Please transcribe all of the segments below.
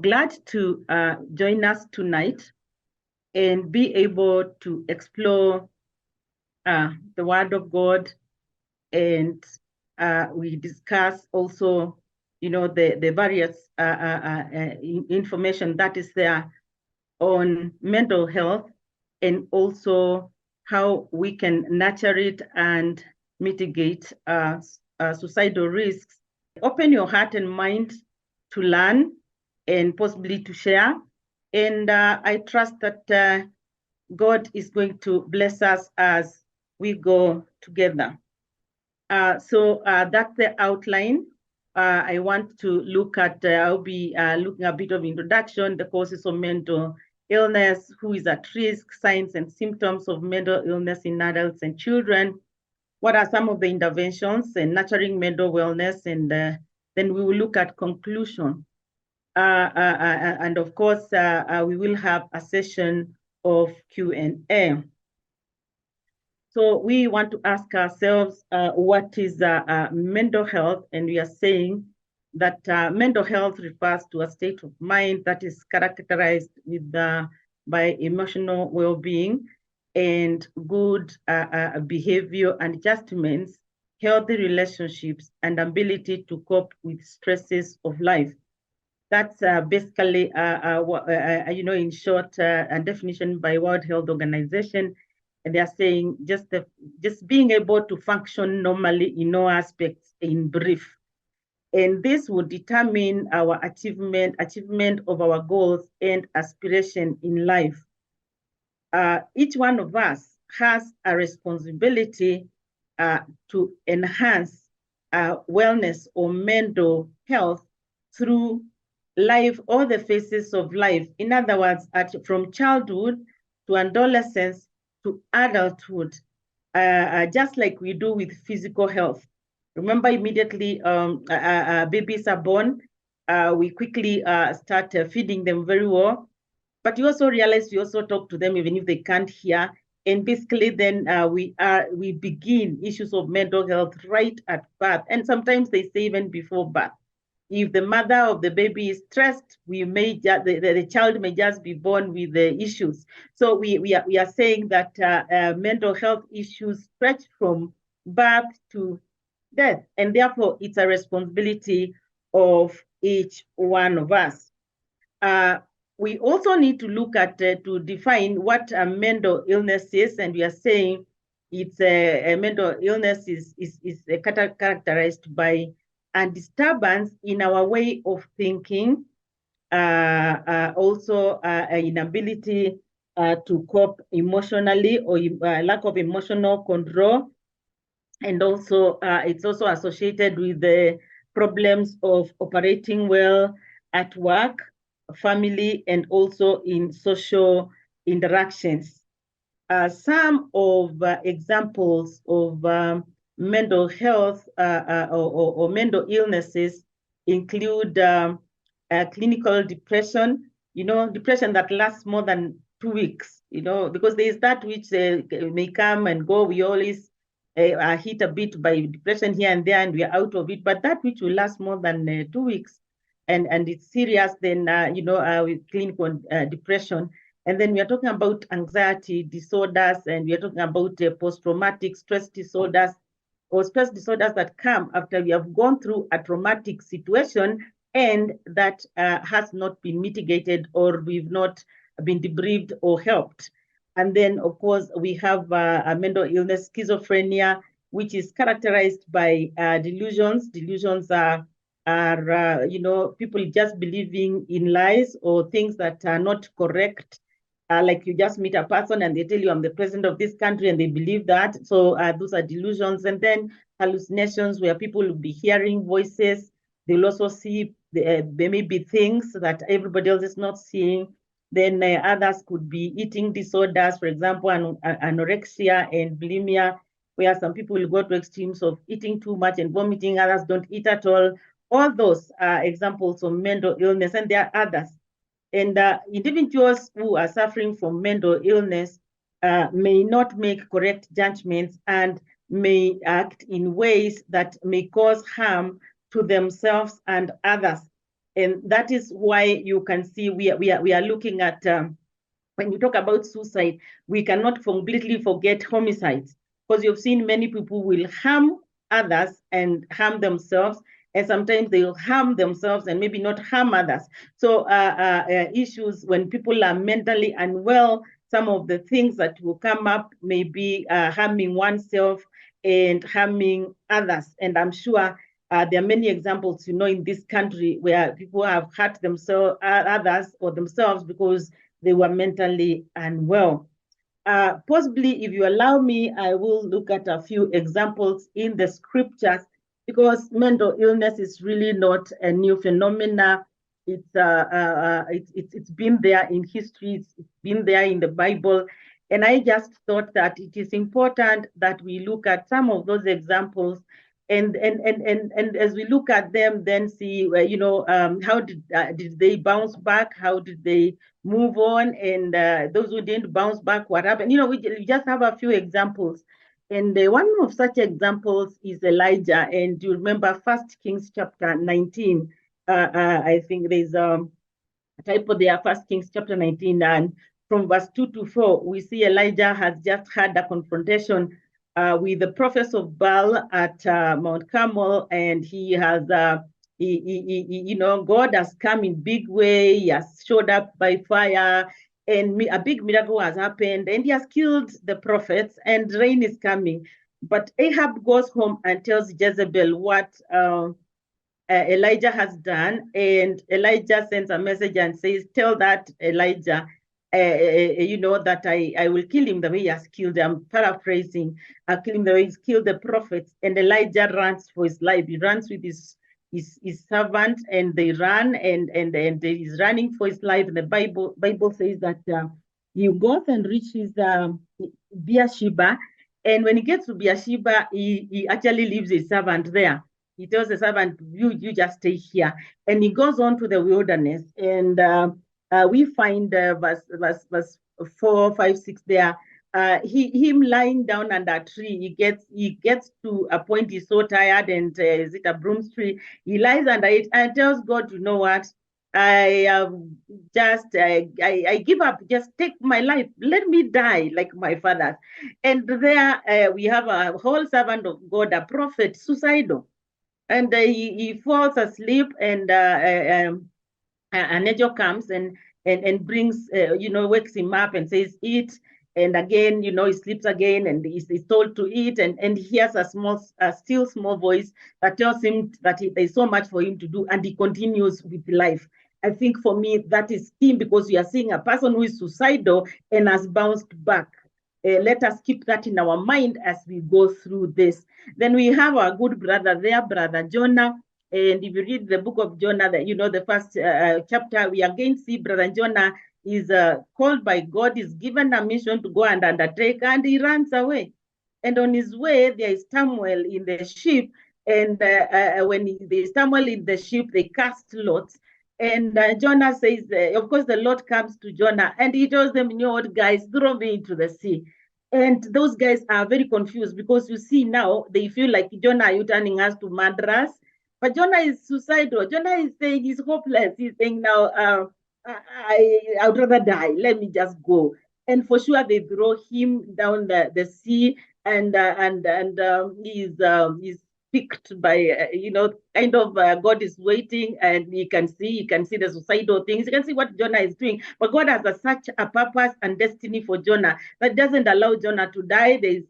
glad to join us tonight and be able to explore the Word of God, and we discuss also, the various information that is there on mental health, and also how we can nurture it and mitigate suicidal risks. Open your heart and mind to learn and possibly to share. And I trust that God is going to bless us as we go together. So that's the outline. I want to look at, I'll be looking at a bit of introduction, the causes of mental illness, who is at risk, signs and symptoms of mental illness in adults and children, what are some of the interventions and nurturing mental wellness, and then we will look at conclusion. And of course, we will have a session of Q&A. So we want to ask ourselves, what is mental health? And we are saying that mental health refers to a state of mind that is characterized with by emotional well-being and good behavior and adjustments, healthy relationships, and ability to cope with stresses of life. That's basically, in short, a definition by World Health Organization. And they are saying just being able to function normally in all aspects, in brief. And this will determine our achievement of our goals and aspiration in life. Each one of us has a responsibility to enhance wellness or mental health through life, all the phases of life. In other words, from childhood to adolescence to adulthood, just like we do with physical health. Remember, immediately babies are born, we quickly start feeding them very well. But you also realize we also talk to them even if they can't hear. And basically then we begin issues of mental health right at birth. And sometimes they say even before birth. If the mother of the baby is stressed, the child may just be born with the issues. So we are saying that mental health issues stretch from birth to death, and therefore it's a responsibility of each one of us. We also need to look at to define what a mental illness is, and we are saying it's a mental illness is characterized by a disturbance in our way of thinking, also inability to cope emotionally, or lack of emotional control. And also it's also associated with the problems of operating well at work, family, and also in social interactions. Some of examples of mental health or mental illnesses include clinical depression, depression that lasts more than 2 weeks, because there is that which may come and go. We always are hit a bit by depression here and there, and we are out of it. But that which will last more than 2 weeks, and it's serious, then with clinical depression. And then we are talking about anxiety disorders, and we are talking about post-traumatic stress disorders, or stress disorders that come after we have gone through a traumatic situation and that has not been mitigated, or we've not been debriefed or helped. And then, of course, we have a mental illness, schizophrenia, which is characterized by delusions. Delusions are people just believing in lies or things that are not correct. Like you just meet a person and they tell you, I'm the president of this country, and they believe that. So those are delusions. And then hallucinations, where people will be hearing voices. They'll also see, there may be things that everybody else is not seeing. Then others could be eating disorders, for example, anorexia and bulimia, where some people will go to extremes of eating too much and vomiting, others don't eat at all. All those are examples of mental illness, and there are others. And individuals who are suffering from mental illness may not make correct judgments and may act in ways that may cause harm to themselves and others. And that is why you can see we are looking at, when you talk about suicide, we cannot completely forget homicides, because you've seen many people will harm others and harm themselves, and sometimes they will harm themselves and maybe not harm others. So issues when people are mentally unwell, some of the things that will come up may be harming oneself and harming others. And I'm sure there are many examples, in this country where people have hurt themselves, others, or themselves because they were mentally unwell. Possibly, if you allow me, I will look at a few examples in the scriptures, because mental illness is really not a new phenomena. It's been there in history. It's been there in the Bible, and I just thought that it is important that we look at some of those examples, and as we look at them, then see how did they bounce back? How did they move on? And those who didn't bounce back, what happened? We just have a few examples. And one of such examples is Elijah. And you remember 1 Kings chapter 19. I think there's a typo there, 1 Kings chapter 19. And from verse 2 to 4, we see Elijah has just had a confrontation with the prophets of Baal at Mount Carmel, and he has God has come in big way. He has showed up by fire, and a big miracle has happened, and he has killed the prophets, and rain is coming. But Ahab goes home and tells Jezebel what Elijah has done, and Elijah sends a message and says, "Tell that Elijah, that I will kill him the way he has killed." I'm paraphrasing. I'll kill him the way he's killed the prophets. And Elijah runs for his life. He runs with his servant, and they run, and he's running for his life. And the Bible says that he goes and reaches Beersheba, and when he gets to Beersheba, he actually leaves his servant there. He tells the servant, you just stay here. And he goes on to the wilderness, and we find verse 4, 5, 6 there. Him lying down under a tree, he gets to a point, he's so tired, and is it a broom tree? He lies under it and tells God, "You know what? I give up. Just take my life. Let me die like my fathers." And there we have a whole servant of God, a prophet, suicidal, and he falls asleep, and an angel comes and brings, wakes him up and says, "Eat." And again, he sleeps again, and he's told to eat, and he hears a still small voice that tells him that there's so much for him to do, and he continues with life. I think for me, that is key, because we are seeing a person who is suicidal and has bounced back. Let us keep that in our mind as we go through this. Then we have our good brother there, Brother Jonah. And if you read the book of Jonah, the first chapter, we again see Brother Jonah is called by God, is given a mission to go and undertake, and he runs away. And on his way, there is turmoil in the ship. And when there's turmoil in the ship, they cast lots. And Jonah says, of course, the Lord comes to Jonah, and he tells them, "You know what, guys, throw me into the sea." And those guys are very confused, because you see now, they feel like, "Jonah, are you turning us to murderers?" But Jonah is suicidal. Jonah is saying he's hopeless. He's saying, "Now, I would rather die. Let me just go." And for sure, they throw him down the sea, and he's picked by, God is waiting, and he can see the suicidal things. You can see what Jonah is doing. But God has such a purpose and destiny for Jonah that doesn't allow Jonah to die. There's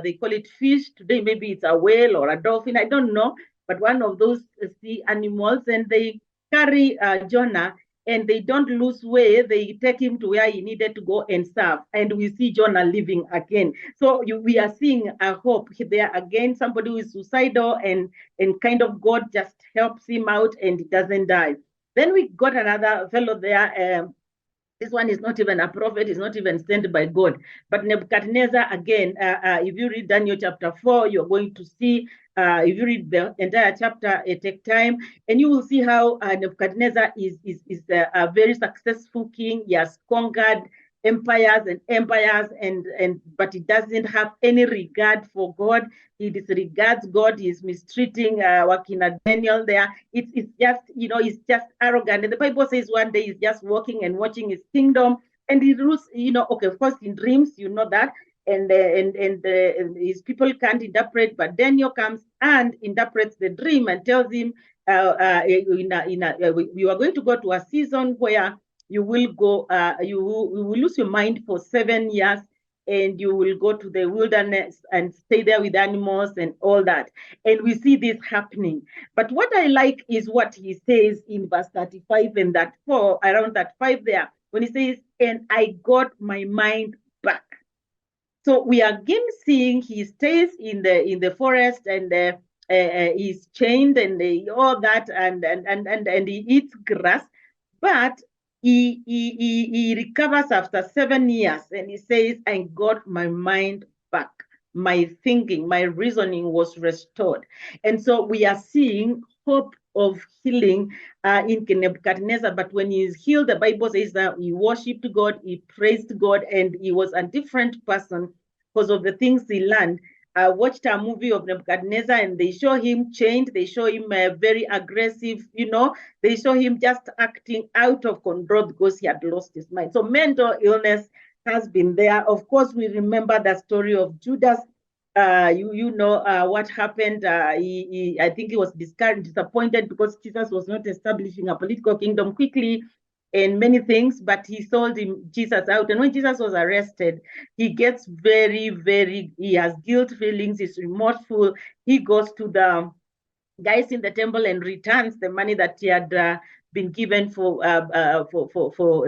they call it fish. Today, maybe it's a whale or a dolphin. I don't know. But one of those sea animals, and they carry Jonah, and they don't lose way. They take him to where he needed to go and serve. And we see Jonah living again. So we are seeing a hope there again, somebody who is suicidal, and kind of God just helps him out, and he doesn't die. Then we got another fellow there. This one is not even a prophet, is not even sent by God. But Nebuchadnezzar, again, if you read Daniel chapter 4, you're going to see, if you read the entire chapter, take time, and you will see how Nebuchadnezzar is a very successful king. He has conquered empires and empires, but he doesn't have any regard for God. He disregards God. He's mistreating Wakina Daniel there. It's just, he's just arrogant. And the Bible says one day he's just walking and watching his kingdom, and he rules, okay, of course, in dreams, that. And his people can't interpret, but Daniel comes and interprets the dream and tells him, you are going to go to a season where you will go, you will lose your mind for 7 years, and you will go to the wilderness and stay there with animals and all that. And we see this happening. But what I like is what he says in verse 35 and that 4, around that 5 there, when he says, and I got my mind back. So we are again seeing he stays in the forest, and he's chained and all that, and he eats grass, but he recovers after 7 years, and he says, I got my mind back. My thinking, my reasoning was restored. And so we are seeing hope of healing in Nebuchadnezzar. But when he is healed, the Bible says that he worshipped God, he praised God, and he was a different person because of the things he learned. I watched a movie of Nebuchadnezzar, and they show him chained. They show him very aggressive, They show him just acting out of control because he had lost his mind. So mental illness has been there. Of course, we remember the story of Judas. What happened. I think he was discouraged, disappointed because Jesus was not establishing a political kingdom quickly and many things, but he sold Jesus out. And when Jesus was arrested, he gets he has guilt feelings, he's remorseful. He goes to the guys in the temple and returns the money that he had been given for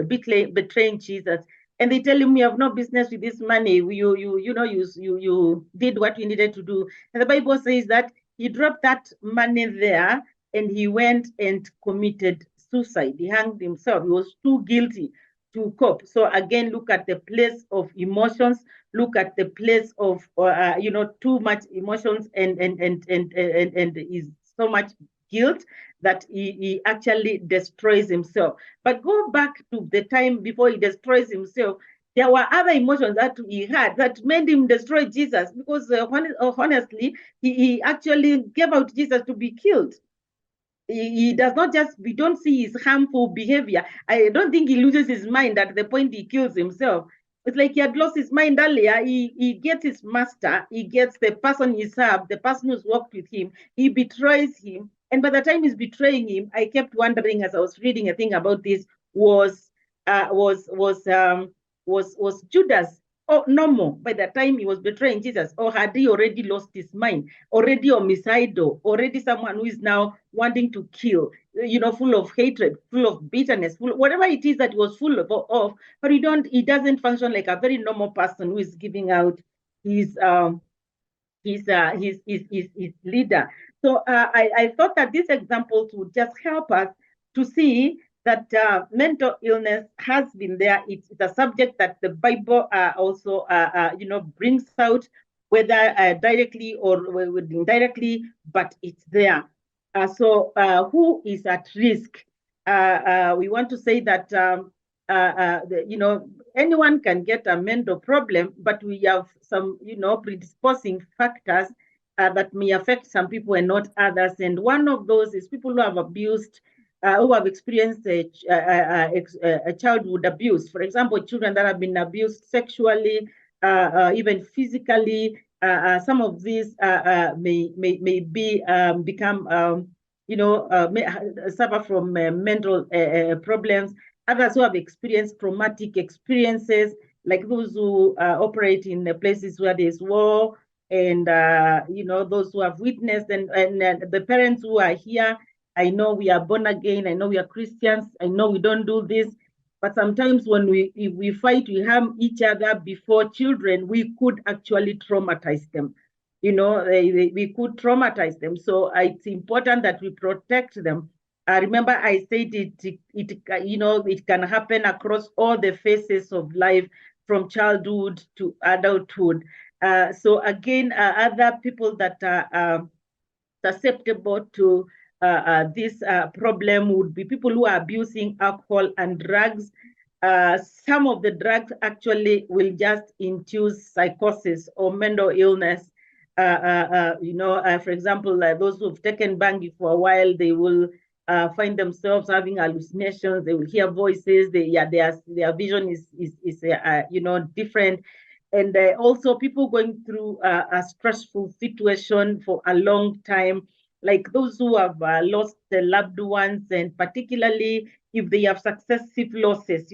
betraying Jesus. And they tell him, you have no business with this money. You did what you needed to do. And the Bible says that he dropped that money there, and he went and committed suicide. He hanged himself. He was too guilty to cope. So again, look at the place of emotions. Look at the place of too much emotions and is so much guilt that he actually destroys himself. But go back to the time before he destroys himself. There were other emotions that he had that made him destroy Jesus, because honestly, he actually gave out Jesus to be killed. He does not just, we don't see his harmful behavior. I don't think he loses his mind at the point he kills himself. It's like he had lost his mind earlier. He gets his master, he gets the person he served, the person who's worked with him, he betrays him. And by the time he's betraying him, I kept wondering as I was reading a thing about this, was Judas normal by the time he was betraying Jesus, or had he already lost his mind, already homicidal, already someone who is now wanting to kill, full of hatred, full of bitterness, whatever it is that he was full of, but he doesn't function like a very normal person who is giving out his leader. So I thought that these examples would just help us to see that mental illness has been there. It's a subject that the Bible also, brings out, whether directly or indirectly, but it's there. So who is at risk? We want to say that, anyone can get a mental problem, but we have some, predisposing factors that may affect some people and not others. And one of those is people who have abused, who have experienced a childhood abuse. For example, children that have been abused sexually, even physically. Some of these may be become, suffer from mental problems. Others who have experienced traumatic experiences, like those who operate in places where there's war, and those who have witnessed, and the parents who are here. I know we are born again. I know we are Christians. I know we don't do this. But sometimes when we fight, we harm each other before children, we could actually traumatize them. We could traumatize them. So it's important that we protect them. Remember, I said it can happen across all the phases of life, from childhood to adulthood. So again, other people that are susceptible to this problem would be people who are abusing alcohol and drugs. some of the drugs actually will just induce psychosis or mental illness. For example, those who've taken Bangi for a while, they will find themselves having hallucinations. They will hear voices. Their vision is different. And also people going through a stressful situation for a long time, like those who have lost their loved ones, and particularly if they have successive losses,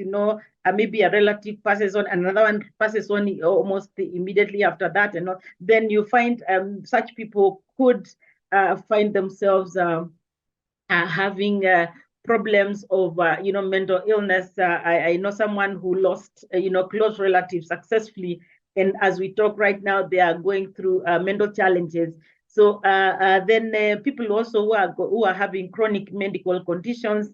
maybe a relative passes on, another one passes on almost immediately after that, and then you find such people could find themselves having problems of mental illness. I know someone who lost close relatives successfully, and as we talk right now, they are going through mental challenges. So then people also who are having chronic medical conditions,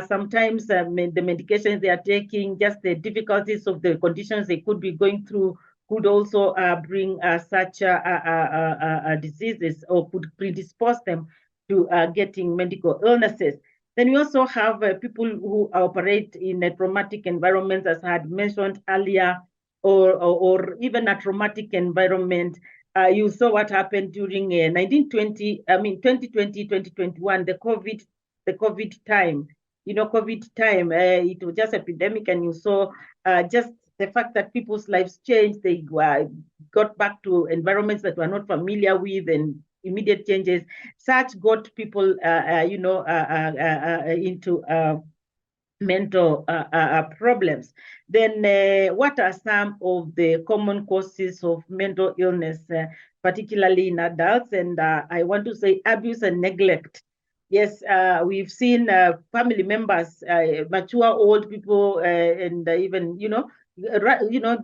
sometimes the medications they are taking, just the difficulties of the conditions they could be going through, could also bring such diseases, or could predispose them to getting medical illnesses. Then we also have people who operate in a traumatic environment, as I had mentioned earlier, or even a traumatic environment. You saw what happened during 2020, 2021, the COVID time. COVID time, it was just epidemic, and you saw just the fact that people's lives changed. They got back to environments that were not familiar with, and immediate changes. Such got people, into mental problems. Then what are some of the common causes of mental illness, particularly in adults? And I want to say abuse and neglect. Yes, we've seen family members, mature old people, and even,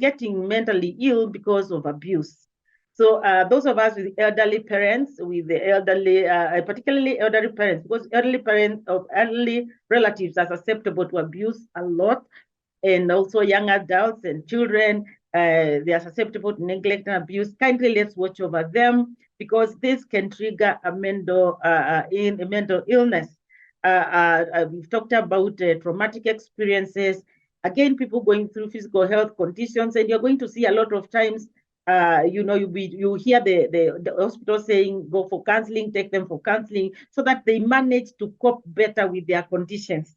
getting mentally ill because of abuse. So those of us with elderly parents, with the elderly, particularly elderly parents, because elderly parents of elderly relatives are susceptible to abuse a lot, and also young adults and children, they are susceptible to neglect and abuse. Kindly let's watch over them, because this can trigger a mental illness. We've talked about traumatic experiences. Again, people going through physical health conditions, and you're going to see a lot of times you hear the hospital saying, go for counseling, take them for counseling, so that they manage to cope better with their conditions.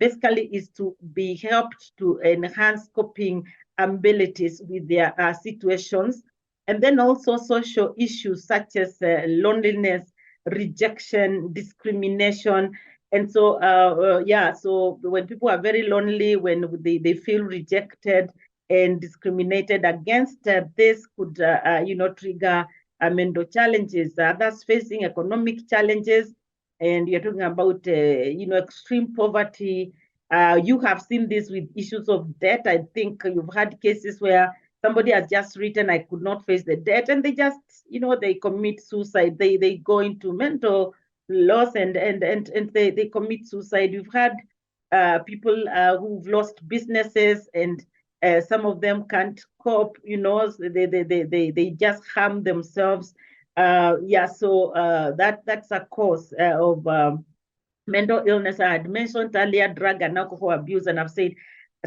Basically, is to be helped to enhance coping abilities with their situations. And then also social issues such as loneliness, rejection, discrimination. And so, so when people are very lonely, when they feel rejected and discriminated against, this could, trigger mental challenges. Others facing economic challenges, and you're talking about, extreme poverty. You have seen this with issues of debt. I think you've had cases where somebody has just written, I could not face the debt, and they just, they commit suicide. They go into mental loss, and they commit suicide. You've had people who've lost businesses, and some of them can't cope, they just harm themselves. So that's a cause of mental illness. I had mentioned earlier drug and alcohol abuse, and I've said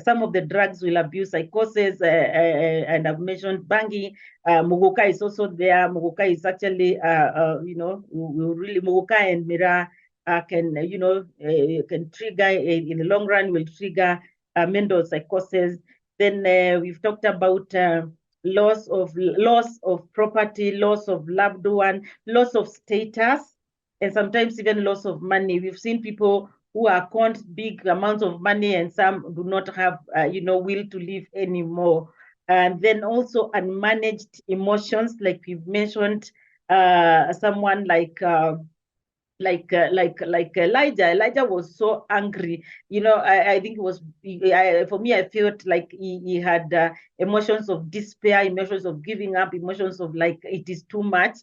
some of the drugs will abuse psychosis, and I've mentioned Bangi. Muguka is also there. Muguka is actually, really, Muguka and Mira can trigger, in the long run, will trigger mental psychosis. Then we've talked about loss of property, loss of loved one, loss of status, and sometimes even loss of money. We've seen people who are conned big amounts of money, and some do not have, will to live anymore. And then also unmanaged emotions, like we've mentioned, someone like Elijah. Elijah was so angry. I think it was, for me, I felt like he had emotions of despair, emotions of giving up, emotions of like, it is too much.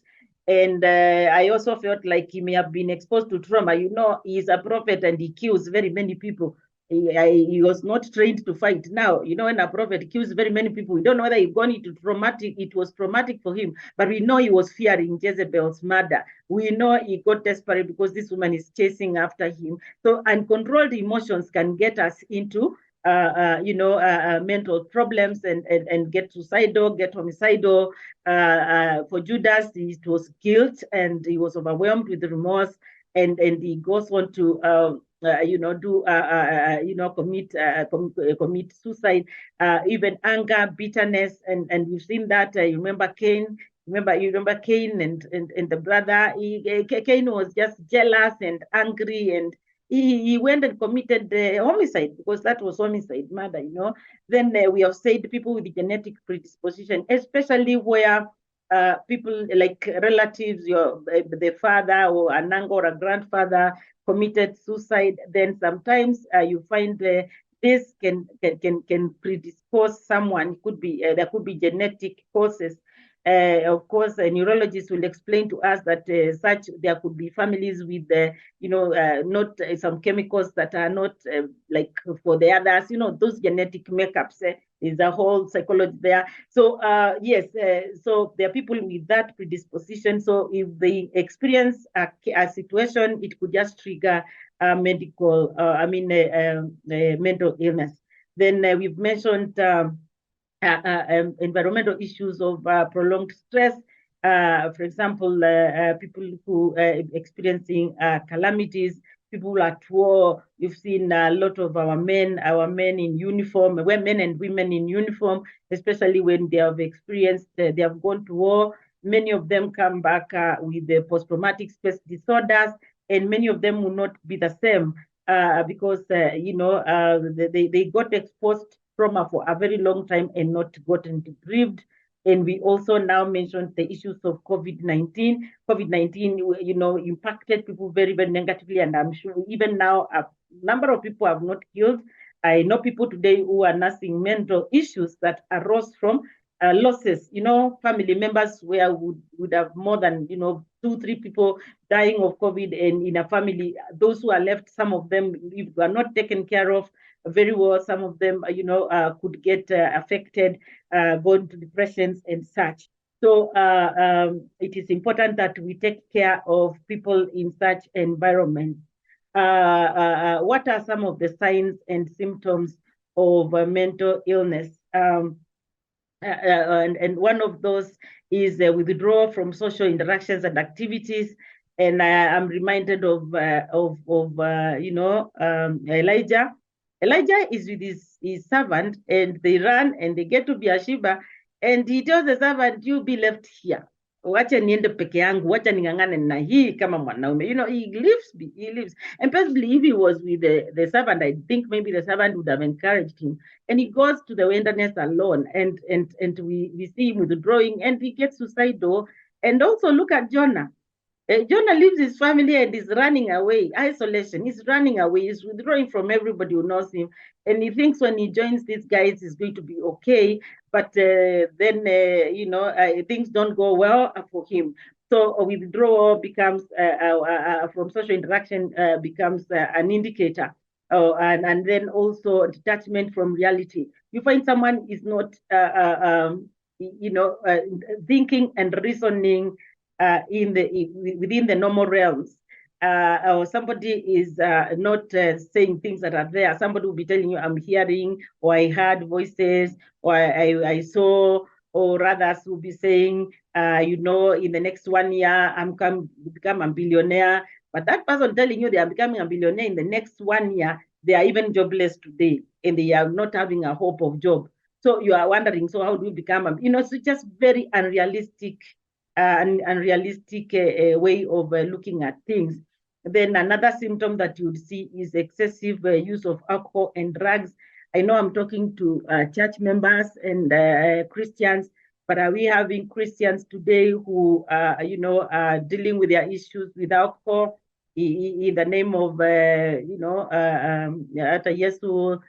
And I also felt like he may have been exposed to trauma. He's a prophet and he kills very many people. He was not trained to fight. Now, when a prophet kills very many people, we don't know whether he gone into traumatic, it was traumatic for him, but we know he was fearing Jezebel's murder. We know he got desperate because this woman is chasing after him. So uncontrolled emotions can get us into mental problems and get suicidal, get homicidal. For Judas, it was guilt and he was overwhelmed with remorse, and he goes on to commit suicide, even anger, bitterness, and we've seen that. You remember Cain. You remember Cain and the brother. Cain was just jealous and angry, and he went and committed homicide, because that was homicide, murder. Then we have said people with genetic predisposition, especially where people like relatives, the father or an uncle or a grandfather committed suicide. Then sometimes you find this can predispose someone. It could be there could be genetic causes. Of course, neurologists will explain to us that there could be families with not some chemicals that are not like for the others. Those genetic makeups. Is a whole psychology there. So yes, so there are people with that predisposition. So if they experience a situation, it could just trigger a mental illness. Then we've mentioned environmental issues of prolonged stress. For example, people who experiencing calamities, people at war. You've seen a lot of our men in uniform, men and women in uniform, especially when they have experienced, they have gone to war. Many of them come back with the post-traumatic stress disorders, and many of them will not be the same because they got exposed trauma for a very long time and not gotten debriefed. And we also now mentioned the issues of COVID-19. COVID-19, impacted people very, very negatively. And I'm sure even now, a number of people have not killed. I know people today who are nursing mental issues that arose from losses, family members where would have more than, 2-3 people dying of COVID, and in a family, those who are left, some of them, if they are not taken care of very well, some of them, could get affected, go into depressions and such. So it is important that we take care of people in such environments. What are some of the signs and symptoms of mental illness? And one of those is withdrawal from social interactions and activities. And I'm reminded of Elijah. Elijah is with his servant, and they run and they get to Beersheba, and he tells the servant, "You be left here. Wacha niende peke yangu, wacha ning'ang'ane na hii kama mwanaume." He lives. And possibly if he was with the servant, I think maybe the servant would have encouraged him. And he goes to the wilderness alone, and we see him withdrawing, and he gets suicidal. And also look at Jonah. Jonah leaves his family and is running away. Isolation. He's running away. He's withdrawing from everybody who knows him. And he thinks when he joins these guys, he's going to be okay. But then, things don't go well for him. So withdrawal becomes, from social interaction, becomes an indicator. And then also detachment from reality. You find someone is not, thinking and reasoning within the normal realms, or somebody is not saying things that are there. Somebody will be telling you, "I'm hearing," or "I heard voices," or I saw, or others will be saying, in the next 1 year, I'm come become a billionaire. But that person telling you they are becoming a billionaire in the next 1 year, they are even jobless today, and they are not having a hope of job. So you are wondering, so how do you become it's just very unrealistic way of looking at things. Then another symptom that you would see is excessive use of alcohol and drugs. I know I'm talking to church members and Christians, but are we having Christians today who are dealing with their issues with alcohol in the name of hata Yesu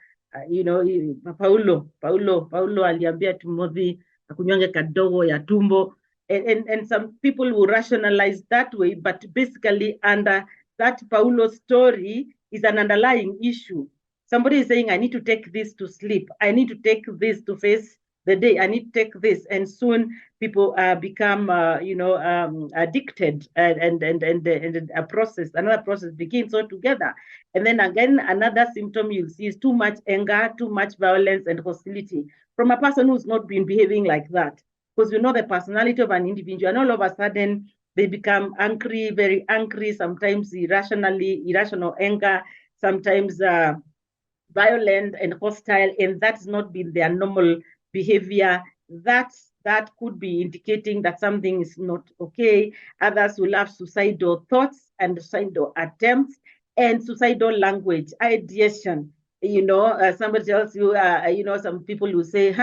Paulo aliambia Timothy akunyonge kadogo ya tumbo. And some people will rationalize that way, but basically under that Paulo story is an underlying issue. Somebody is saying, "I need to take this to sleep. I need to take this to face the day. I need to take this, and soon people become addicted, and another process begins altogether. And then again, another symptom you'll see is too much anger, too much violence and hostility from a person who's not been behaving like that. Because you know the personality of an individual, and all of a sudden they become angry, very angry, sometimes irrational anger, sometimes violent and hostile, and that's not been their normal behavior. That could be indicating that something is not okay. Others will have suicidal thoughts and suicidal attempts and suicidal language, ideation. Somebody tells you, some people will say,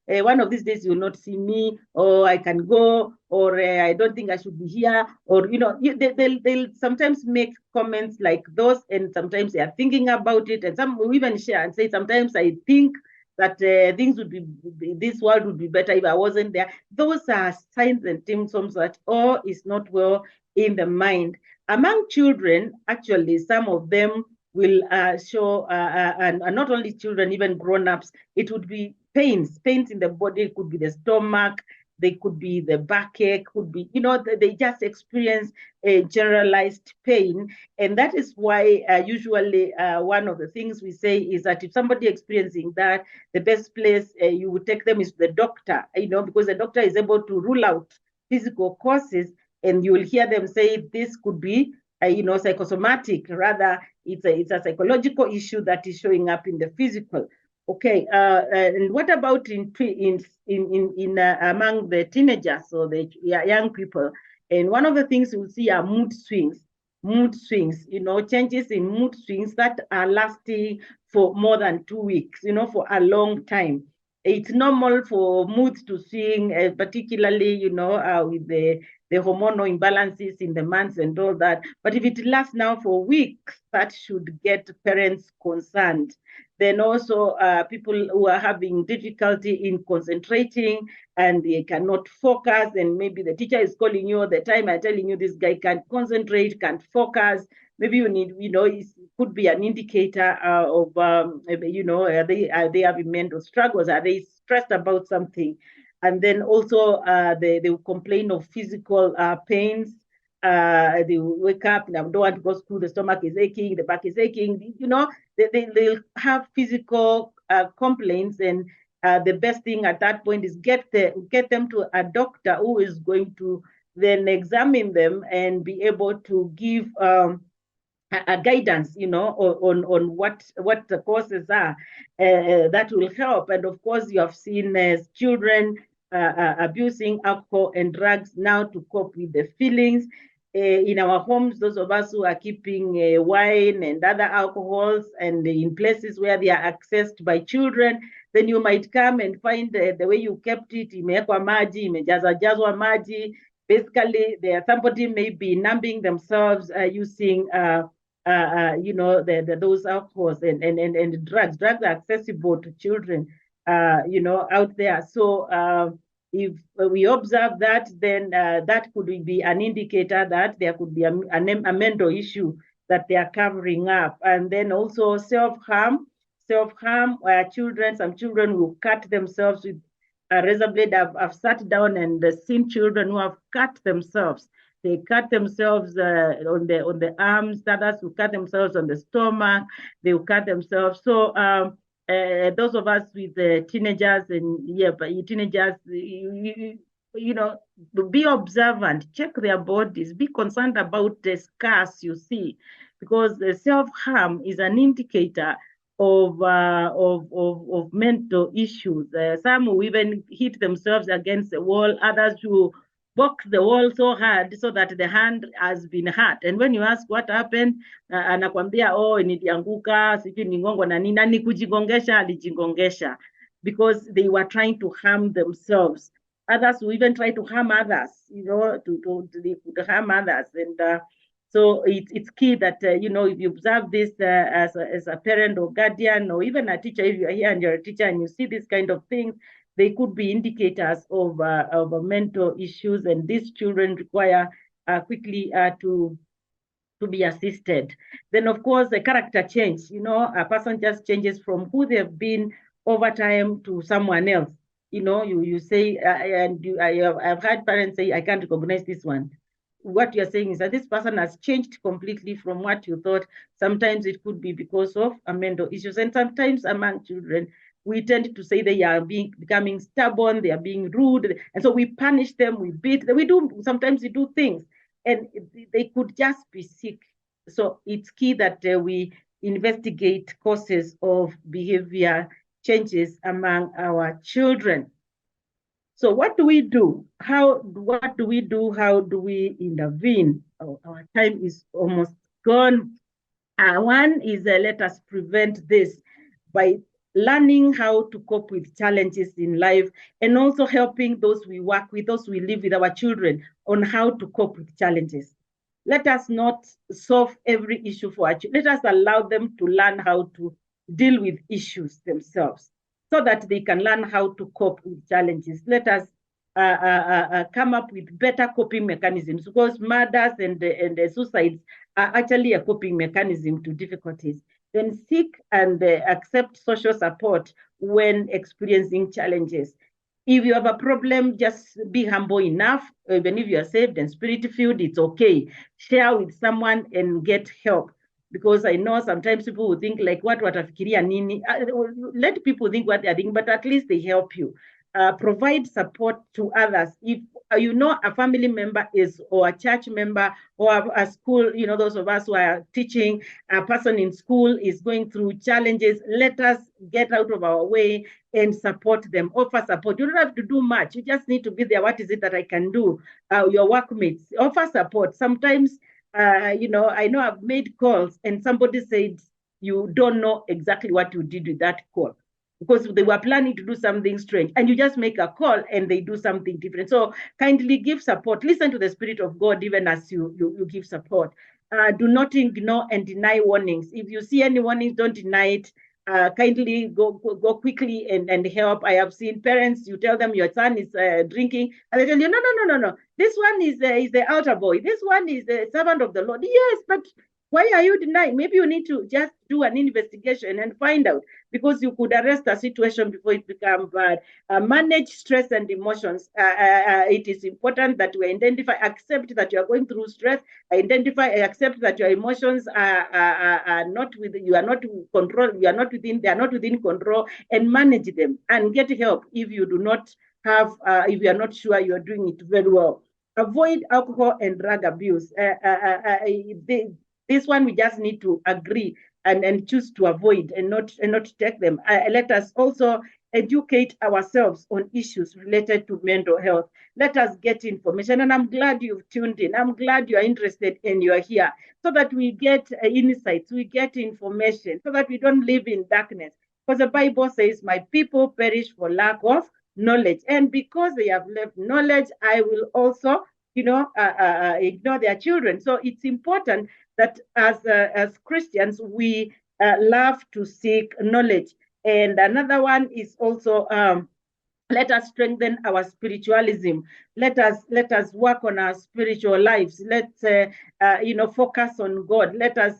one of these days you will not see me, or I can go, or I don't think I should be here, or, they'll sometimes make comments like those, and sometimes they are thinking about it, and some will even share and say, sometimes I think that this world would be better if I wasn't there. Those are signs and symptoms that all is not well in the mind. Among children, actually, some of them will show, and not only children, even grown-ups, it would be pains in the body. It could be the stomach, they could be the backache, could be, they just experience a generalized pain. And that is why usually one of the things we say is that if somebody experiencing that, the best place you would take them is the doctor, because the doctor is able to rule out physical causes, and you will hear them say this could be psychosomatic. Rather, it's a psychological issue that is showing up in the physical. Okay, and what about among the teenagers or the young people? And one of the things we'll see are mood swings, changes in mood swings that are lasting for more than 2 weeks, for a long time. It's normal for moods to swing, particularly, with the hormonal imbalances in the months and all that. But if it lasts now for weeks, that should get parents concerned. Then also people who are having difficulty in concentrating and they cannot focus, and maybe the teacher is calling you all the time and telling you this guy can't concentrate, can't focus. Maybe you need, it could be an indicator of, are they having mental struggles? Are they stressed about something? And then also they will complain of physical pains. They will wake up, don't want to go to school, the stomach is aching, the back is aching, they'll have physical complaints, and the best thing at that point is get them to a doctor who is going to then examine them and be able to give a guidance, on what the causes are. That will help. And of course, you have seen children abusing alcohol and drugs now to cope with the feelings. In our homes, those of us who are keeping wine and other alcohols, and in places where they are accessed by children, then you might come and find the way you kept it, imewekwa maji, imejazwa maji. Basically, somebody may be numbing themselves using those alcohols and drugs. Drugs are accessible to children, out there. So if we observe that, then that could be an indicator that there could be a mental issue that they are covering up. And then also self-harm, where some children will cut themselves with a razor blade. I've sat down and seen children who have cut themselves. They cut themselves on the arms. Others will cut themselves on the stomach. They will cut themselves. So those of us with teenagers, be observant, check their bodies, be concerned about the scars you see, because the self-harm is an indicator of mental issues. Some will even hit themselves against the wall. Others will box the wall so hard so that the hand has been hurt. And when you ask what happened, anakwambia nilianguka, sijui ningongwa na nini, ni kujigongesha, alijigongesha, because they were trying to harm themselves. Others will even try to harm others, to harm others. And so it's key that, if you observe this as a parent or guardian, or even a teacher, if you're here and you're a teacher and you see this kind of things, they could be indicators of mental issues, and these children require quickly to be assisted. Then, of course, the character change. A person just changes from who they've been over time to someone else. you say, I've had parents say, I can't recognize this one. What you're saying is that this person has changed completely from what you thought. Sometimes it could be because of mental issues. And sometimes among children, we tend to say they are becoming stubborn, they are being rude. And so we punish them, we beat them, sometimes we do things. And they could just be sick. So it's key that we investigate causes of behavior changes among our children. So what do we do? What do we do? How do we intervene? Our time is almost gone. One is let us prevent this by learning how to cope with challenges in life, and also helping those we work with, those we live with, our children, on how to cope with challenges. Let us not solve every issue for our children. Let us allow them to learn how to deal with issues themselves so that they can learn how to cope with challenges. Let us come up with better coping mechanisms, because murders and suicides are actually a coping mechanism to difficulties. Then seek and accept social support when experiencing challenges. If you have a problem, just be humble enough. Even if you are saved and spirit-filled, it's okay. Share with someone and get help. Because I know sometimes people will think like, what watafikiria nini? Let people think what they're thinking, but at least they help you. Provide support to others. If a family member is, or a church member, or a school, those of us who are teaching, a person in school is going through challenges, let us get out of our way and support them, offer support. You don't have to do much. You just need to be there. What is it that I can do? Your workmates, offer support. Sometimes, I know I've made calls and somebody said, you don't know exactly what you did with that call, because they were planning to do something strange, and you just make a call and they do something different. So kindly give support. Listen to the Spirit of God even as you give support. Do not ignore and deny warnings. If you see any warnings, don't deny it. Kindly go quickly and help. I have seen parents, you tell them your son is drinking, and they tell you, no. This one is the altar boy. This one is the servant of the Lord. Yes, but why are you denying? Maybe you need to just do an investigation and find out, because you could arrest a situation before it becomes bad. Manage stress and emotions. It is important that we accept that you are going through stress, accept that your emotions are not within, you are not control, they are not within control, and manage them and get help if you do not have, if you are not sure you are doing it very well. Avoid alcohol and drug abuse. This one we just need to agree and choose to avoid and not take them. Let us also educate ourselves on issues related to mental health. Let us get information. And I'm glad you've tuned in. I'm glad you're interested and you're here, so that we get insights, we get information, so that we don't live in darkness. Because the Bible says, my people perish for lack of knowledge. And because they have left knowledge, I will also ignore their children. So it's important that as Christians, we love to seek knowledge. And another one is also, let us strengthen our spiritualism. Let us work on our spiritual lives. Let's focus on God. Let us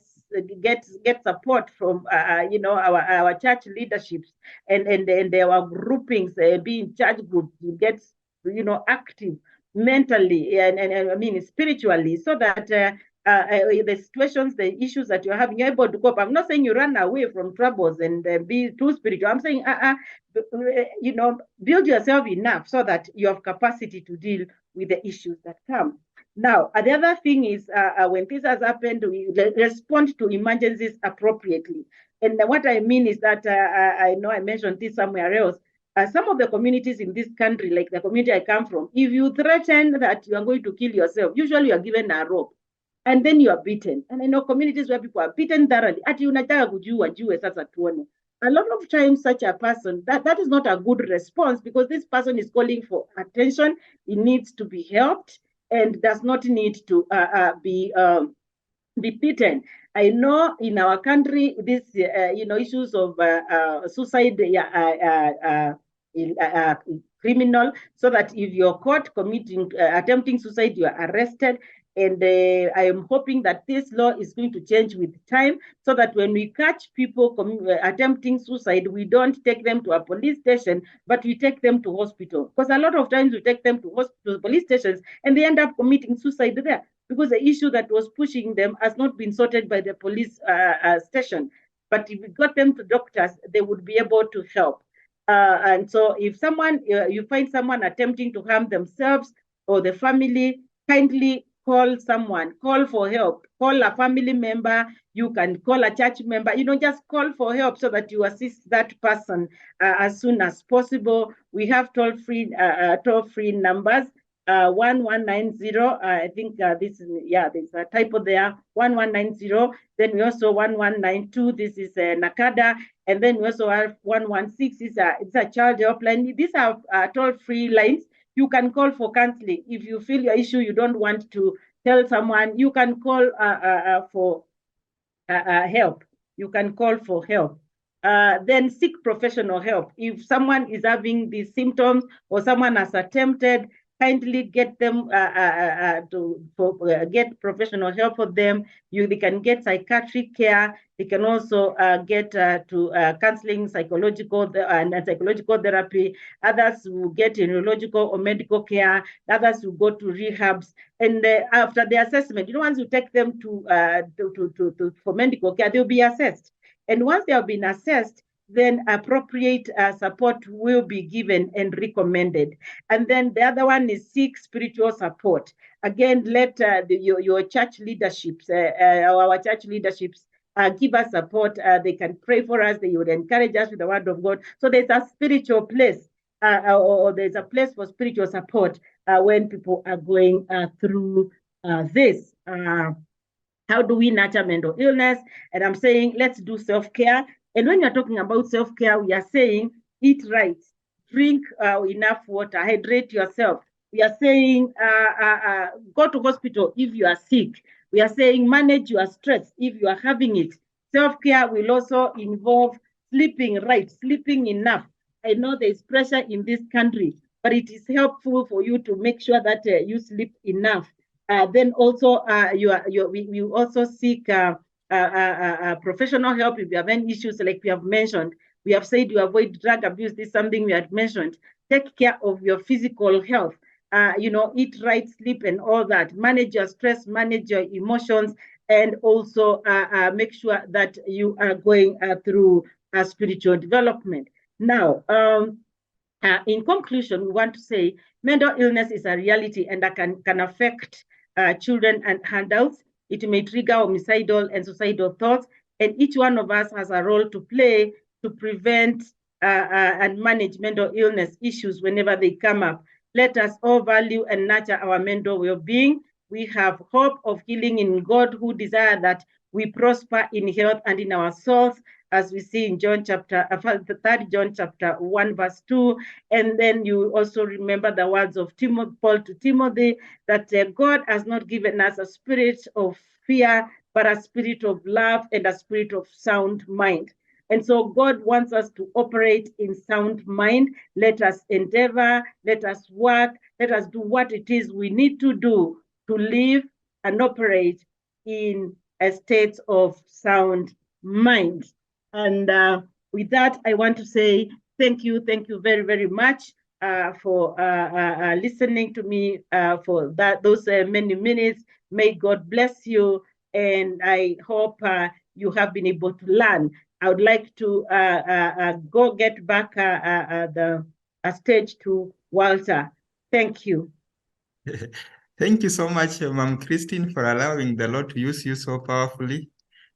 get support from our church leaderships and our groupings, be in church groups, get active mentally and I mean spiritually, so that the situations, the issues that you're having, you're able to cope. I'm not saying you run away from troubles and be too spiritual. I'm saying, build yourself enough so that you have capacity to deal with the issues that come. Now, the other thing is when this has happened, we respond to emergencies appropriately. And what I mean is that I know I mentioned this somewhere else. Some of the communities in this country, like the community I come from, if you threaten that you are going to kill yourself, usually you are given a rope and then you are beaten. And I know communities where people are beaten thoroughly. A lot of times such a person, that is not a good response, because this person is calling for attention. He needs to be helped and does not need to be beaten. I know in our country, this issues of suicide criminal, so that if you're caught attempting suicide, you are arrested. And I am hoping that this law is going to change with time, so that when we catch people attempting suicide, we don't take them to a police station, but we take them to hospital. Because a lot of times we take them to hospital, police stations, and they end up committing suicide there, because the issue that was pushing them has not been sorted by the police station. But if we got them to doctors, they would be able to help. And so if someone, you find someone attempting to harm themselves or the family, kindly call someone, call for help, call a family member, you can call a church member, just call for help so that you assist that person as soon as possible. We have toll-free numbers, 1190. I think this is, there's a typo there, 1190. Then we also 1192. This is NACADA. And then we also have 116. It's a child helpline. These are toll-free lines. You can call for counseling. If you feel your issue, you don't want to tell someone, you can call for help. You can call for help. Then seek professional help. If someone is having these symptoms or someone has attempted, kindly get them to get professional help for them. They can get psychiatric care. They can also get to counseling, psychological and psychological therapy. Others will get neurological or medical care. Others will go to rehabs. And after the assessment, once you take them for medical care, they'll be assessed. And once they have been assessed, then appropriate support will be given and recommended. And then the other one is seek spiritual support. Again, let your church leaderships, our church leaderships, give us support. They can pray for us. They would encourage us with the word of God. So there's a spiritual place, or there's a place for spiritual support when people are going through this. How do we nurture mental illness? And I'm saying, let's do self-care. And when you're talking about self-care, we are saying eat right, drink enough water, hydrate yourself. We are saying go to hospital if you are sick. We are saying manage your stress if you are having it. Self-care will also involve sleeping right, sleeping enough. I know there's pressure in this country, but it is helpful for you to make sure that you sleep enough. Then also we also seek professional help if you have any issues like we have mentioned. We have said you avoid drug abuse. This is something we had mentioned. Take care of your physical health. Eat right, sleep, and all that. Manage your stress, manage your emotions, and also make sure that you are going through spiritual development. Now, in conclusion, we want to say mental illness is a reality and that can affect children and adults. It may trigger homicidal and suicidal thoughts, and each one of us has a role to play to prevent and manage mental illness issues whenever they come up. Let us all value and nurture our mental well-being. We have hope of healing in God, who desire that we prosper in health and in our souls, as we see in John chapter 3 John chapter 1 verse 2. And then you also remember the words of Paul to Timothy, that God has not given us a spirit of fear, but a spirit of love and a spirit of sound mind. And so God wants us to operate in sound mind. Let us endeavor, let us work, let us do what it is we need to do to live and operate in a state of sound mind. And with that, I want to say thank you very, very much for listening to me for those many minutes. May God bless you, and I hope you have been able to learn. I would like to go get back the stage to Walter. Thank you. Thank you so much, Ma'am Christine, for allowing the Lord to use you so powerfully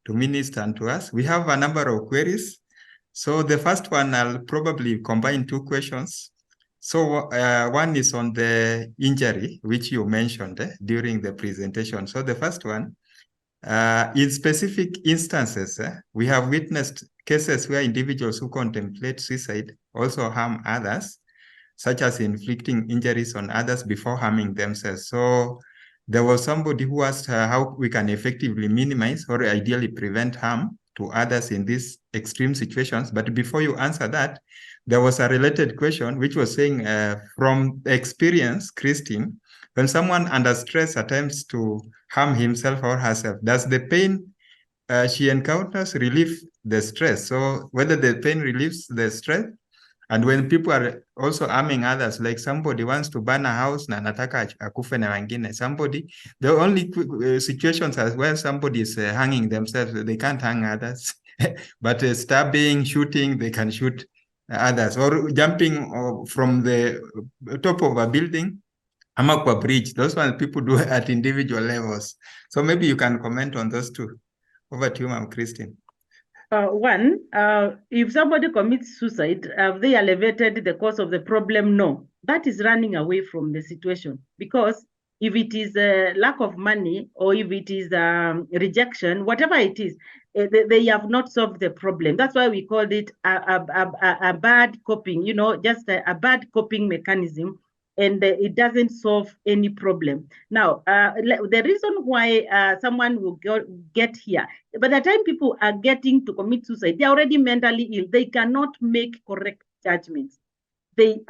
to minister unto us. We have a number of queries. So the first one, I'll probably combine two questions. So one is on the injury, which you mentioned during the presentation. So the first one, in specific instances, we have witnessed cases where individuals who contemplate suicide also harm others, such as inflicting injuries on others before harming themselves. So there was somebody who asked how we can effectively minimize or ideally prevent harm to others in these extreme situations. But before you answer that, there was a related question which was saying, from experience, Christine, when someone under stress attempts to harm himself or herself, does the pain she encounters relieve the stress? So whether the pain relieves the stress, and when people are also harming others, like somebody wants to burn a house na anataka akufe na wengine, somebody, the only situations as well, somebody is hanging themselves, they can't hang others. But stabbing, shooting, they can shoot others, or jumping from the top of a building, ama kwa bridge. Those ones people do at individual levels. So maybe you can comment on those two. Over to you, Ma'am Christine. One, if somebody commits suicide, have they elevated the cause of the problem? No, that is running away from the situation. Because if it is a lack of money, or if it is rejection, whatever it is, they have not solved the problem. That's why we called it a bad coping, just a bad coping mechanism, and it doesn't solve any problem. Now, the reason why someone will get here, by the time people are getting to commit suicide, they're already mentally ill. They cannot make correct judgments. They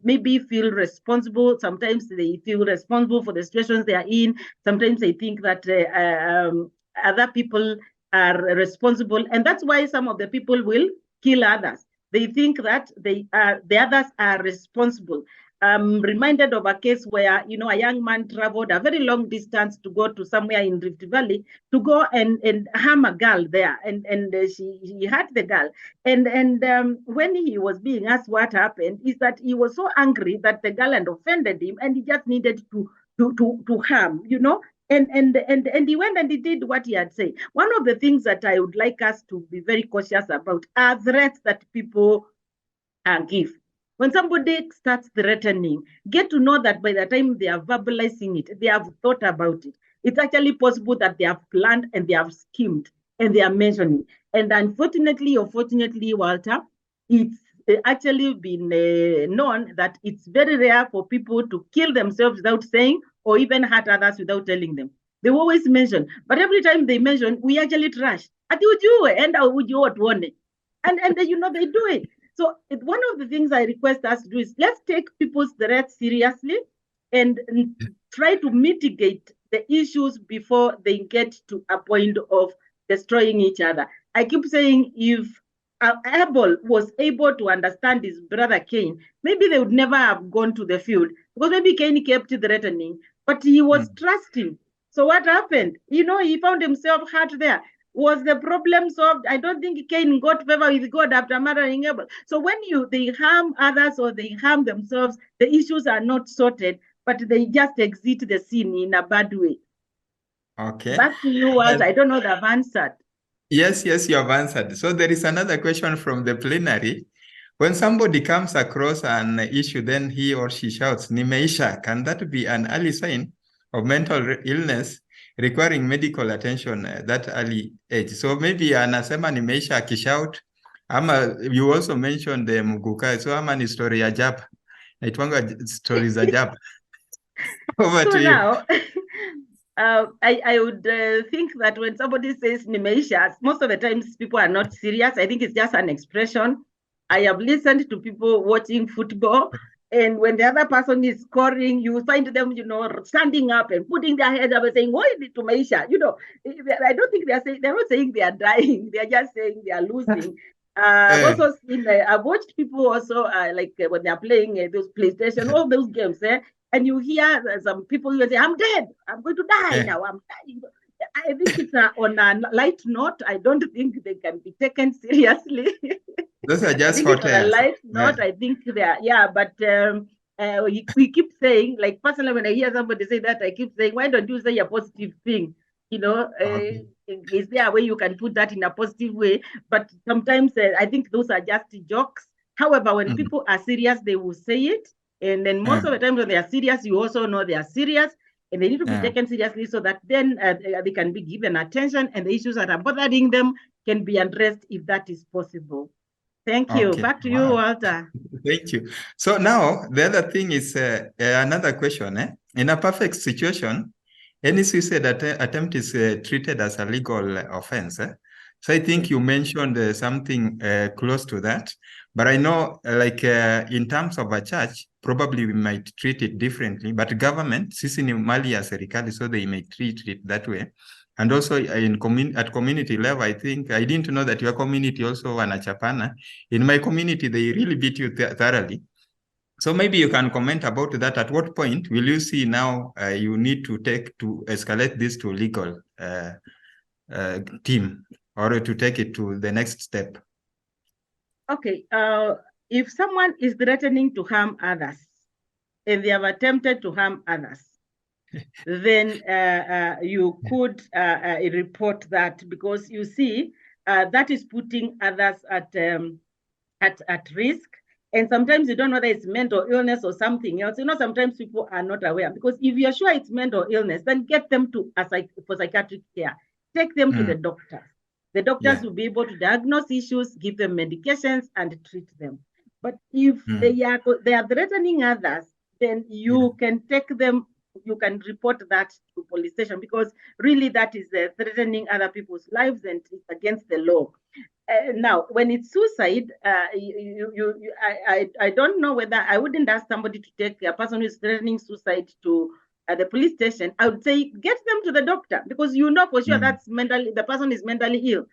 maybe feel responsible. Sometimes they feel responsible for the situations they are in. Sometimes they think that other people are responsible. And that's why some of the people will kill others. They think that the others are responsible. I'm reminded of a case where, a young man traveled a very long distance to go to somewhere in Rift Valley to go and harm a girl there. And he hurt the girl. And when he was being asked what happened, is that he was so angry that the girl had offended him, and he just needed to harm, And he went and he did what he had said. One of the things that I would like us to be very cautious about are threats that people give. When somebody starts threatening, get to know that by the time they are verbalizing it, they have thought about it. It's actually possible that they have planned and they have schemed and they are mentioning. And unfortunately or fortunately, Walter, it's actually been known that it's very rare for people to kill themselves without saying, or even hurt others without telling them. They always mention, but every time they mention, we actually trash. And they do it. So one of the things I request us to do is, let's take people's threats seriously and try to mitigate the issues before they get to a point of destroying each other. I keep saying, if Abel was able to understand his brother Cain, maybe they would never have gone to the field, because maybe Cain kept threatening, but he was trusting. So what happened? He found himself hurt there. Was the problem solved? I don't think Cain got favor with God after murdering Abel. So when they harm others or they harm themselves, the issues are not sorted, but they just exit the scene in a bad way. Okay. Back to you, Walter. I don't know that I've answered. Yes, you have answered. So there is another question from the plenary. When somebody comes across an issue, then he or she shouts, "Nimeisha," can that be an early sign of mental illness requiring medical attention at that early age? So maybe anasema nimeisha akishout, ama you also mentioned the Muguka, so ama ni story ya Japa. Naitwanga stories za Japa. Over to you. Now, I would think that when somebody says nimeisha, most of the times people are not serious. I think it's just an expression. I have listened to people watching football, and when the other person is scoring, you find them, standing up and putting their heads up and saying, "What is it to Maisha?" I don't think they're not saying they are dying. They're just saying they are losing. I've also seen, I've watched people also when they're playing those PlayStation, all those games, and you hear some people who say, "I'm dead. I'm going to die now. I'm dying." I think it's on a light note. I don't think they can be taken seriously. Those are just on a light note. I think they are, but we keep saying, like personally, when I hear somebody say that, I keep saying, why don't you say a positive thing? Is there a way you can put that in a positive way? But sometimes I think those are just jokes. However, when people are serious, they will say it. And then most of the time when they are serious, you also know they are serious. And they need to be taken seriously so that then they can be given attention and the issues that are bothering them can be addressed if that is possible. Thank you. Okay. Back to you, Walter. Thank you. So now the other thing is another question. In a perfect situation, any suicide attempt is treated as a legal offense. So I think you mentioned something close to that. But I know, in terms of a church, probably we might treat it differently, but government, sisi ni mali ya serikali, so they may treat it that way. And also at community level, I think, I didn't know that your community also wanachapana. In my community, they really beat you thoroughly. So maybe you can comment about that. At what point will you see now you need to escalate this to legal team or to take it to the next step? Okay, if someone is threatening to harm others and they have attempted to harm others, then you could report that, because you see that is putting others at risk. And sometimes you don't know whether it's mental illness or something else. You know, sometimes people are not aware, because if you're sure it's mental illness, then get them to for psychiatric care. Take them to the doctors. The doctors will be able to diagnose issues, give them medications, and treat them. But if they are threatening others, then you can take them. You can report that to police station, because really that is threatening other people's lives and it's against the law. Now, when it's suicide, I don't know whether I wouldn't ask somebody to take a person who is threatening suicide to the police station. I would say get them to the doctor, because you know for sure that's the person is mentally ill.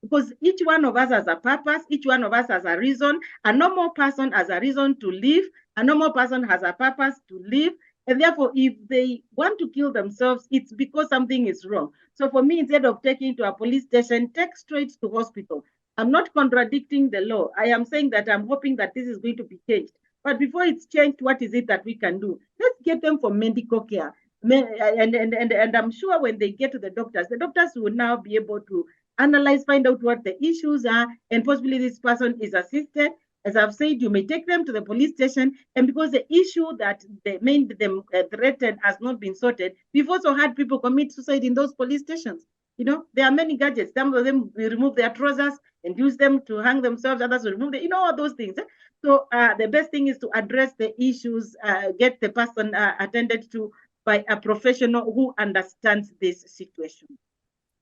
Because each one of us has a purpose, each one of us has a reason. A normal person has a reason to live. A normal person has a purpose to live. And therefore, if they want to kill themselves, it's because something is wrong. So for me, instead of taking to a police station, take straight to hospital. I'm not contradicting the law. I am saying that I'm hoping that this is going to be changed. But before it's changed, what is it that we can do? Let's get them for medical care. And I'm sure when they get to the doctors will now be able to analyze, find out what the issues are, and possibly this person is assisted. As I've said, you may take them to the police station, and because the issue that they made them threatened has not been sorted, we've also had people commit suicide in those police stations. You know, there are many gadgets. Some of them will remove their trousers and use them to hang themselves. Others will remove all those things. So the best thing is to address the issues, get the person attended to by a professional who understands this situation.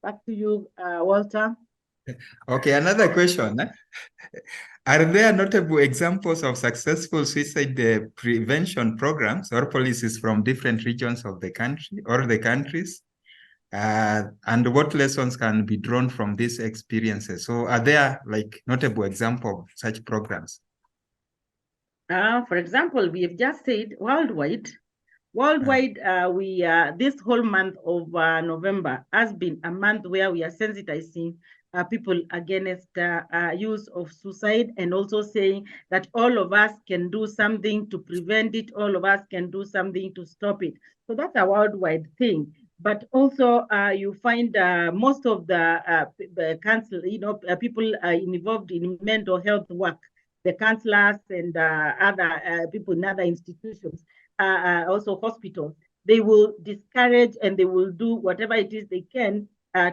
Back to you, Walter. Okay, another question. Are there notable examples of successful suicide prevention programs or policies from different regions of the country or the countries? And what lessons can be drawn from these experiences? So are there like notable examples of such programs? For example, we have just said worldwide, this whole month of November has been a month where we are sensitizing people against use of suicide, and also saying that all of us can do something to prevent it, all of us can do something to stop it. So that's a worldwide thing. But also you find most of the council, people involved in mental health work, the counselors and other people in other institutions, also hospitals, they will discourage and they will do whatever it is they can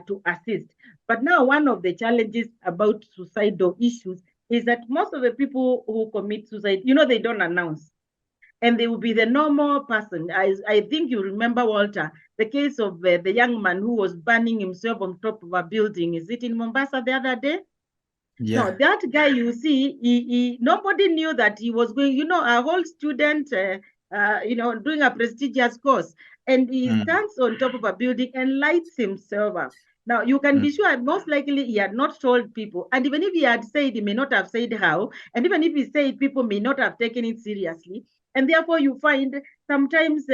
to assist. But now one of the challenges about suicidal issues is that most of the people who commit suicide, they don't announce. And they will be the normal person. I think you remember, Walter, the case of the young man who was burning himself on top of a building. Is it in Mombasa the other day? Yeah. No, that guy, you see, nobody knew that he was going, a whole student, doing a prestigious course. And he stands on top of a building and lights himself up. Now, you can be sure, most likely he had not told people. And even if he had said, he may not have said how. And even if he said, people may not have taken it seriously. And therefore, you find sometimes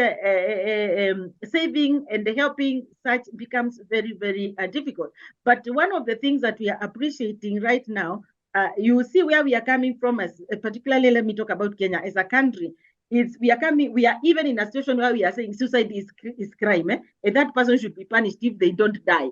saving and helping such becomes very, very difficult. But one of the things that we are appreciating right now, you see where we are coming from, as particularly, let me talk about Kenya as a country. We are even in a situation where we are saying suicide is crime, and that person should be punished if they don't die.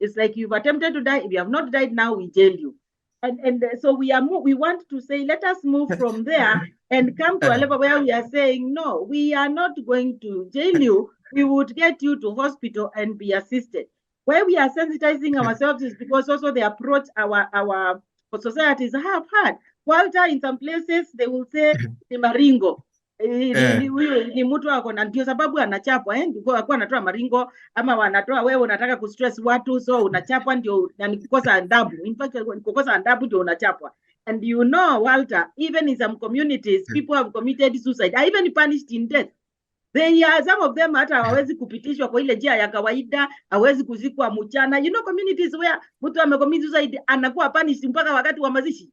It's like you've attempted to die. If you have not died now, we jail you. And so we want to say, let us move from there and come to a level where we are saying, no, we are not going to jail you. We would get you to hospital and be assisted. Where we are sensitizing ourselves is because also the approach our societies have had. Walter, in some places, they will say, ni maringo. Ni mtu wako na ndio sababu anachapwa kwa anatoa maringo ama wanatoa wewe unataka kustress watu so unachapwa ndio kukosa adabu. In fact kukosa adabu ndio unachapwa. And you know, Walter, even in some communities, people have committed suicide, are even punished in death. They are, some of them hata hawezi kupitishwa kwa ile njia ya kawaida, hawezi kuzikwa mchana. You know, communities where mtu amecommit suicide anakuwa punished mpaka wakati wa mazishi.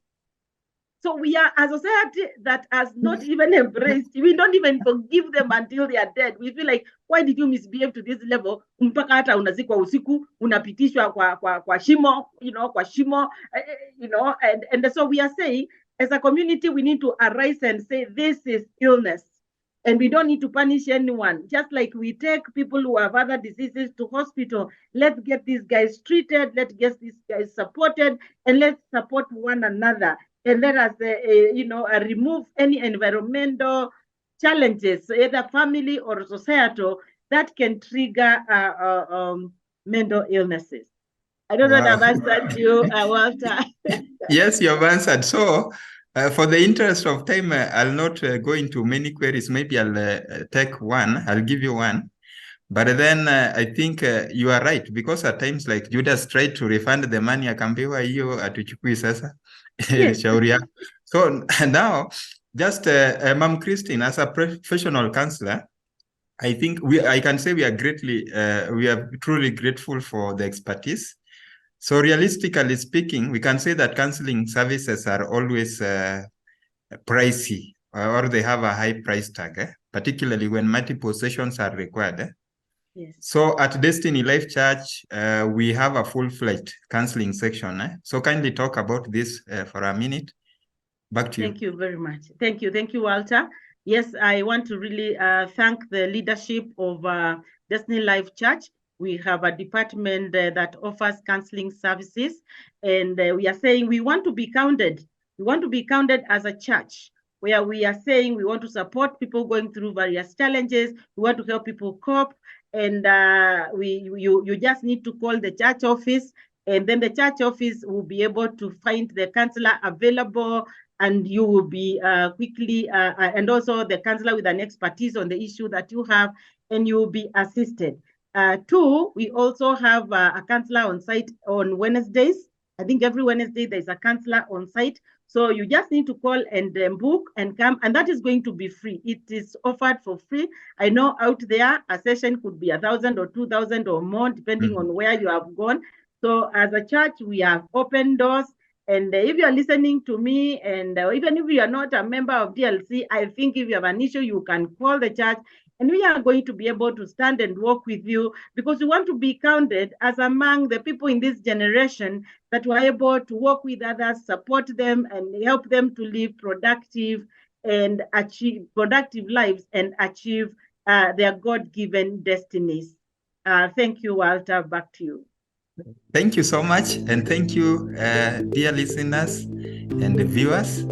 So we are a society that has not even embraced, we don't even forgive them until they are dead. We feel like, why did you misbehave to this level? Mpaka hata unazikwa usiku, unapitishwa kwa shimo, kwa shimo, and so we are saying, as a community, we need to arise and say, this is illness. And we don't need to punish anyone. Just like we take people who have other diseases to hospital, let's get these guys treated, let's get these guys supported, and let's support one another. And let us, remove any environmental challenges, either family or societal, that can trigger mental illnesses. I don't know if I've answered you, Walter. Yes, you have answered. So, for the interest of time, I'll not go into many queries. Maybe I'll take one. I'll give you one. But then I think you are right, because at times, like Judas tried to refund the money, akambiwa hiyo atuchukui sasa. Yes. So now, just Ma'am Christine, as a professional counselor, I think I can say we are truly grateful for the expertise. So realistically speaking, we can say that counseling services are always pricey, or they have a high price tag, particularly when multiple sessions are required. Yes. So at Destiny Life Church, we have a full-fledged counseling section. So kindly talk about this for a minute. Back to you. Thank you very much. Thank you, Walter. Yes, I want to really thank the leadership of Destiny Life Church. We have a department that offers counseling services, and we are saying we want to be counted. We want to be counted as a church, where we are saying we want to support people going through various challenges. We want to help people cope, and you just need to call the church office, and then the church office will be able to find the counselor available, and you will be quickly, and also the counselor with an expertise on the issue that you have, and you will be assisted. Two, we also have a counselor on site on Wednesdays. I think every Wednesday there's a counselor on site. So you just need to call and book and come, and that is going to be free. It is offered for free. I know out there a session could be 1,000 or 2,000 or more, depending on where you have gone. So as a church, we have open doors. And if you are listening to me, and even if you are not a member of DLC, I think if you have an issue, you can call the church, and we are going to be able to stand and walk with you, because we want to be counted as among the people in this generation that were able to work with others, support them, and help them to live productive and achieve productive lives and achieve their God-given destinies. Thank you, Walter. Back to you. Thank you so much. And thank you, dear listeners and viewers.